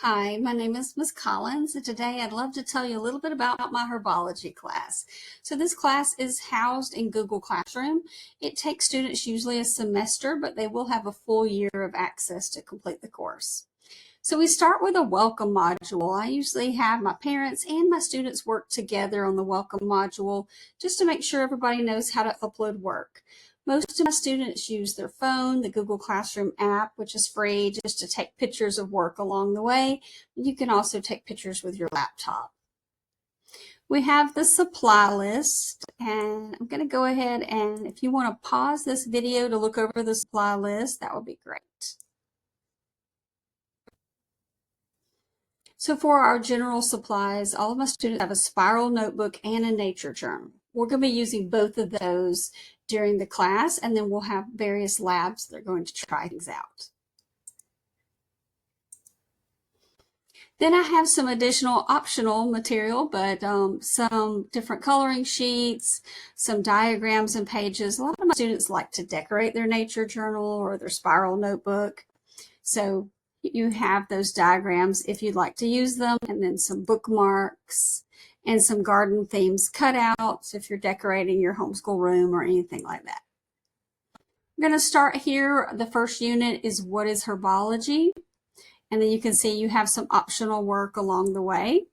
Hi, my name is Ms. Collins, and today I'd love to tell you a little bit about my herbology class. So this class is housed in Google Classroom. It takes students usually a semester, but they will have a full year of access to complete the course. So we start with a welcome module. I usually have my parents and my students work together on the welcome module just to make sure everybody knows how to upload work. Most of my students use their phone, the Google Classroom app, which is free, just to take pictures of work along the way. You can also take pictures with your laptop. We have the supply list, and I'm going to go ahead and if you want to pause this video to look over the supply list, that would be great. So for our general supplies, all of my students have a spiral notebook and a nature journal. We're going to be using both of those during the class, and then we'll have various labs that are going to try things out. Then I have some additional optional material, but some different coloring sheets, some diagrams and pages. A lot of my students like to decorate their nature journal or their spiral notebook. So you have those diagrams if you'd like to use them, and then some bookmarks and some garden themes cutouts if you're decorating your homeschool room or anything like that. I'm going to start here. The first unit is what is herbology? And then you can see you have some optional work along the way.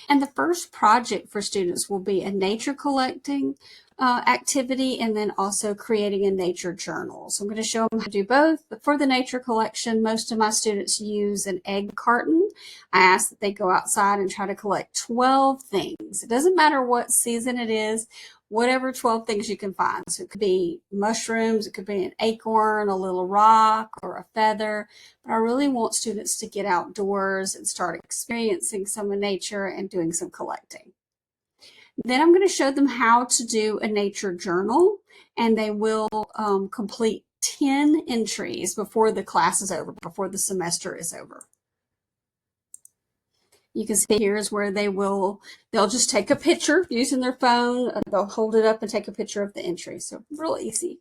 And the first project for students will be a nature collecting activity and then also creating a nature journal. So I'm going to show them how to do both. But for the nature collection, most of my students use an egg carton. I ask that they go outside and try to collect 12 things. It doesn't matter what season it is, whatever 12 things you can find. So it could be mushrooms, it could be an acorn, a little rock, or a feather. But I really want students to get outdoors and start experiencing some of nature and doing some collecting. Then I'm going to show them how to do a nature journal, and they will complete 10 entries before the class is over, before the semester is over. You can see here is where they'll just take a picture using their phone. They'll hold it up and take a picture of the entry. So real easy.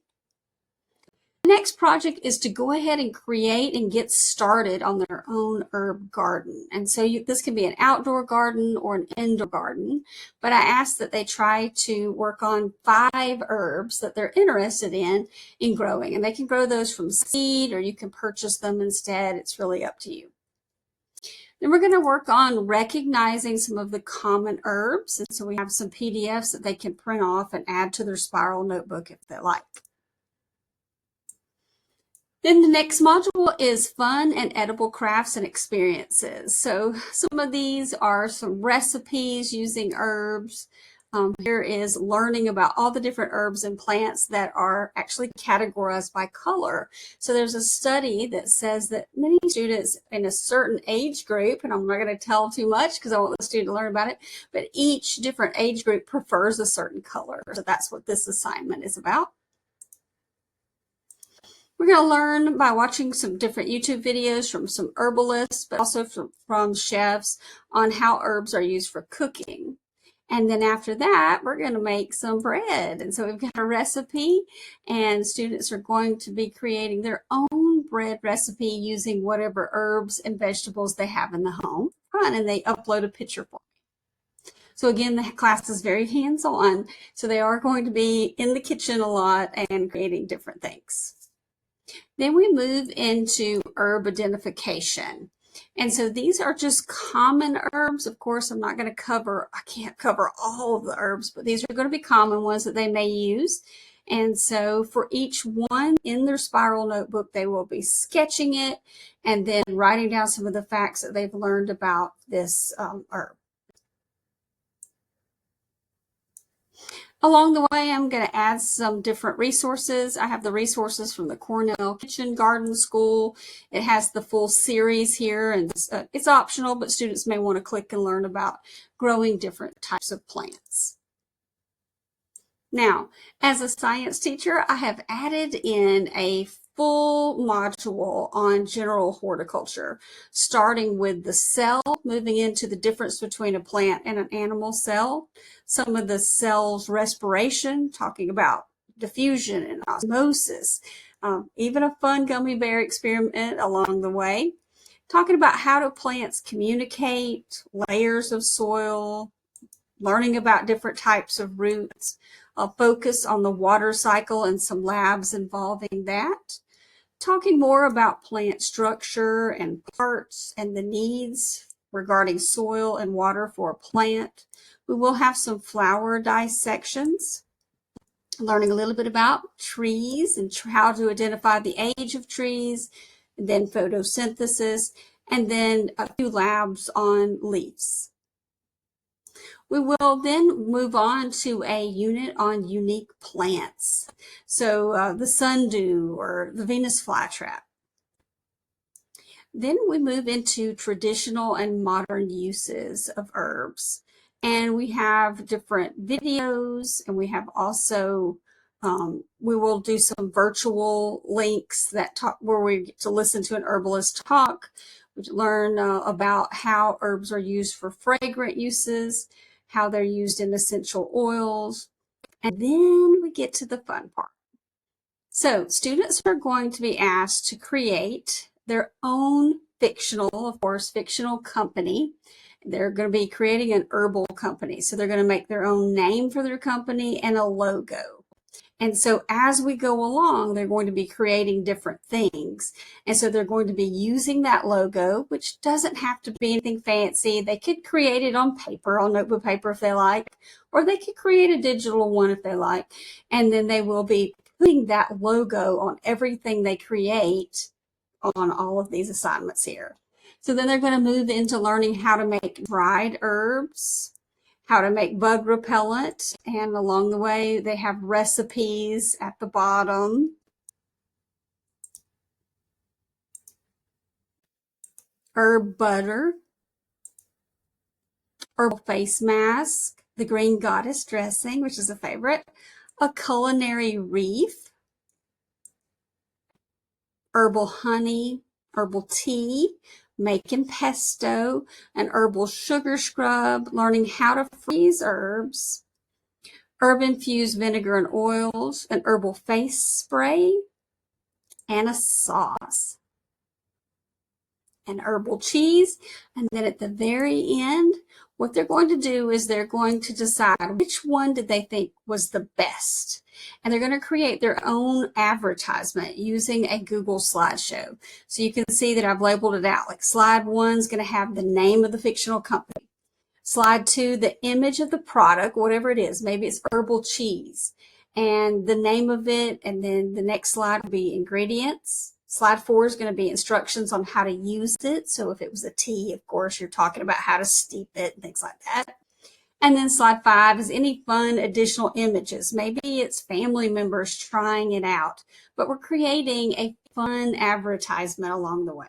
The next project is to go ahead and create and get started on their own herb garden. And so this can be an outdoor garden or an indoor garden, but I ask that they try to work on 5 herbs that they're interested in growing. And they can grow those from seed or you can purchase them instead. It's really up to you. Then we're going to work on recognizing some of the common herbs. And so we have some PDFs that they can print off and add to their spiral notebook if they like. Then the next module is fun and edible crafts and experiences. So some of these are some recipes using herbs. Here is learning about all the different herbs and plants that are actually categorized by color. So there's a study that says that many students in a certain age group, and I'm not going to tell too much because I want the student to learn about it, but each different age group prefers a certain color. So that's what this assignment is about. We're going to learn by watching some different YouTube videos from some herbalists, but also from chefs on how herbs are used for cooking. And then after that, we're going to make some bread. And so we've got a recipe, and students are going to be creating their own bread recipe using whatever herbs and vegetables they have in the home. And they upload a picture for me. So again, the class is very hands-on. So they are going to be in the kitchen a lot and creating different things. Then we move into herb identification. And so these are just common herbs. Of course, I can't cover all of the herbs, but these are going to be common ones that they may use. And so for each one in their spiral notebook, they will be sketching it and then writing down some of the facts that they've learned about this herb. Along the way, I'm going to add some different resources. I have the resources from the Cornell Kitchen Garden School. It has the full series here, and it's optional, but students may want to click and learn about growing different types of plants. Now, as a science teacher, I have added in a full module on general horticulture, starting with the cell, moving into the difference between a plant and an animal cell, some of the cell's respiration, talking about diffusion and osmosis, even a fun gummy bear experiment along the way, talking about how do plants communicate, layers of soil, learning about different types of roots. I'll focus on the water cycle and some labs involving that. Talking more about plant structure and parts and the needs regarding soil and water for a plant. We will have some flower dissections, learning a little bit about trees and how to identify the age of trees, and then photosynthesis, and then a few labs on leaves. We will then move on to a unit on unique plants. So the sundew or the Venus flytrap. Then we move into traditional and modern uses of herbs. And we have different videos, and we have also, we will do some virtual links that talk where we get to listen to an herbalist talk. We learn about how herbs are used for fragrant uses, how they're used in essential oils, and then we get to the fun part. So students are going to be asked to create their own fictional, of course, fictional company. They're going to be creating an herbal company. So they're going to make their own name for their company and a logo. And so as we go along, they're going to be creating different things. And so they're going to be using that logo, which doesn't have to be anything fancy. They could create it on paper, on notebook paper if they like, or they could create a digital one if they like. And then they will be putting that logo on everything they create on all of these assignments here. So then they're going to move into learning how to make dried herbs, how to make bug repellent, and along the way they have recipes at the bottom. Herb butter, herbal face mask, the green goddess dressing, which is a favorite, a culinary wreath, herbal honey, herbal tea, making pesto, an herbal sugar scrub, learning how to freeze herbs, herb-infused vinegar and oils, an herbal face spray, and a sauce, an herbal cheese. And then at the very end, what they're going to do is they're going to decide which one did they think was the best. And they're going to create their own advertisement using a Google slideshow. So you can see that I've labeled it out. Like slide 1 is going to have the name of the fictional company. Slide 2, the image of the product, whatever it is. Maybe it's herbal cheese and the name of it. And then the next slide will be ingredients. Slide 4 is going to be instructions on how to use it. So if it was a tea, of course, you're talking about how to steep it and things like that. And then slide 5 is any fun additional images. Maybe it's family members trying it out, but we're creating a fun advertisement along the way.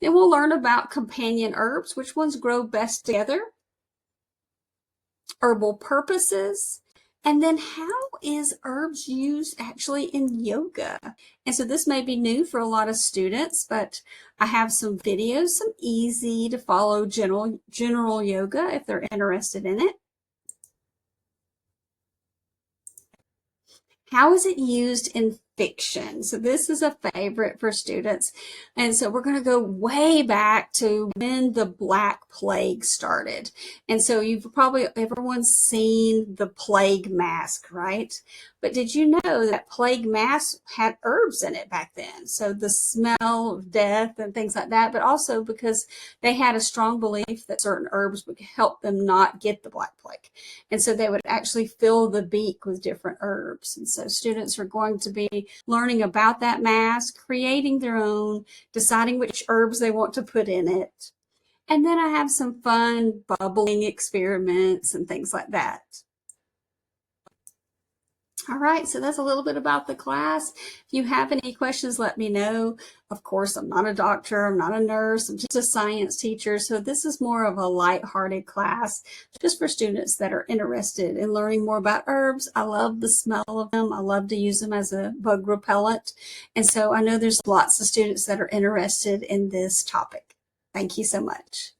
Then we'll learn about companion herbs, which ones grow best together, herbal purposes, and then how is herbs used actually in yoga? And so this may be new for a lot of students, but I have some videos, some easy to follow general yoga if they're interested in it. How is it used in fiction? So this is a favorite for students. And so we're going to go way back to when the Black Plague started. And so everyone's seen the plague mask, right? But did you know that plague mask had herbs in it back then? So the smell of death and things like that, but also because they had a strong belief that certain herbs would help them not get the Black Plague. And so they would actually fill the beak with different herbs. And so students are going to be learning about that mask, creating their own, deciding which herbs they want to put in it. And then I have some fun bubbling experiments and things like that. All right, so that's a little bit about the class. If you have any questions, let me know. Of course, I'm not a doctor, I'm not a nurse, I'm just a science teacher. So this is more of a lighthearted class just for students that are interested in learning more about herbs. I love the smell of them. I love to use them as a bug repellent. And so I know there's lots of students that are interested in this topic. Thank you so much.